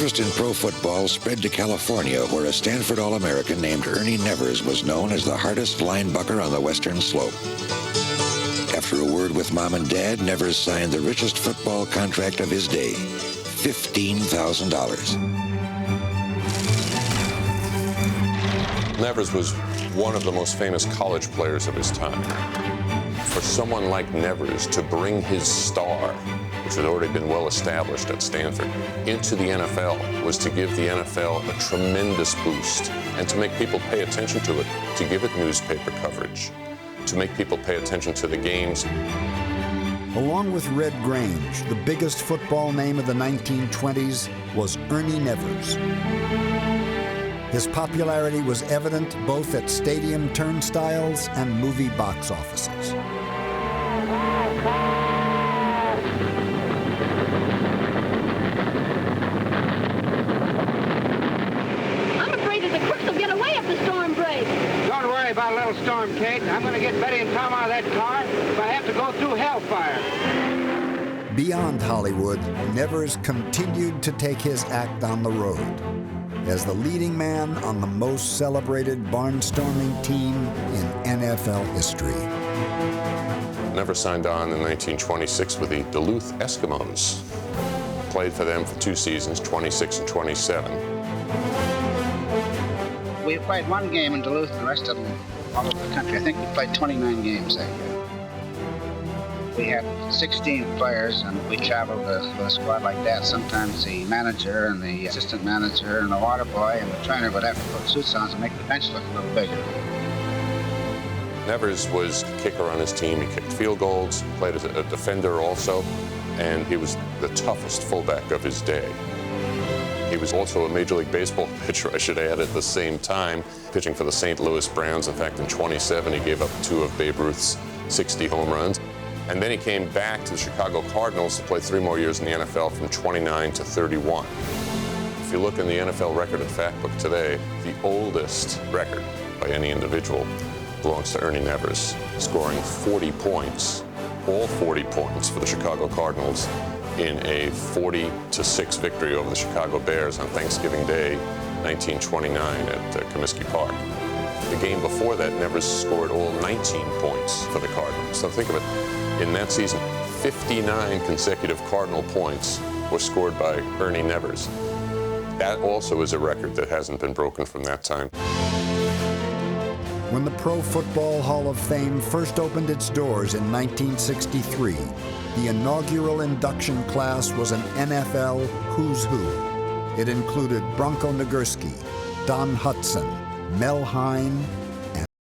interest in pro football spread to California, where a Stanford All-American named Ernie Nevers was known as the hardest linebacker on the western slope. After a word with Mom and Dad, Nevers signed the richest football contract of his day, $15,000. Nevers was one of the most famous college players of his time. For someone like Nevers to bring his star, which had already been well established at Stanford, into the NFL was to give the NFL a tremendous boost and to make people pay attention to it, to give it newspaper coverage, to make people pay attention to the games. Along with Red Grange, the biggest football name of the 1920s was Ernie Nevers. His popularity was evident both at stadium turnstiles and movie box offices. I'm afraid that the crooks will get away if the storm breaks. Don't worry about a little storm, Kate. I'm going to get Betty and Tom out of that car if I have to go through hellfire. Beyond Hollywood, Nevers continued to take his act on the road as the leading man on the most celebrated barnstorming team in NFL history. Nevers signed on in 1926 with the Duluth Eskimos. Played for them for 2 seasons, 26 and 27. We played one game in Duluth, and the rest of them all over the country. I think we played 29 games that year. We had 16 players, and we traveled with a squad like that. Sometimes the manager and the assistant manager and the water boy and the trainer would have to put suits on to make the bench look a little bigger. Nevers was a kicker on his team. He kicked field goals, played as a defender also, and he was the toughest fullback of his day. He was also a Major League Baseball pitcher, I should add, at the same time, pitching for the St. Louis Browns. In fact, in 27, he gave up 2 of Babe Ruth's 60 home runs. And then he came back to the Chicago Cardinals to play 3 more years in the NFL from 29 to 31. If you look in the NFL record and fact book today, the oldest record by any individual belongs to Ernie Nevers, scoring 40 points, all 40 points for the Chicago Cardinals in a 40-6 victory over the Chicago Bears on Thanksgiving Day, 1929 at Comiskey Park. The game before that, Nevers scored all 19 points for the Cardinals. So think of it. In that season, 59 consecutive Cardinal points were scored by Ernie Nevers. That also is a record that hasn't been broken from that time. When the Pro Football Hall of Fame first opened its doors in 1963, the inaugural induction class was an NFL who's who. It included Bronco Nagurski, Don Hudson, Mel Hine,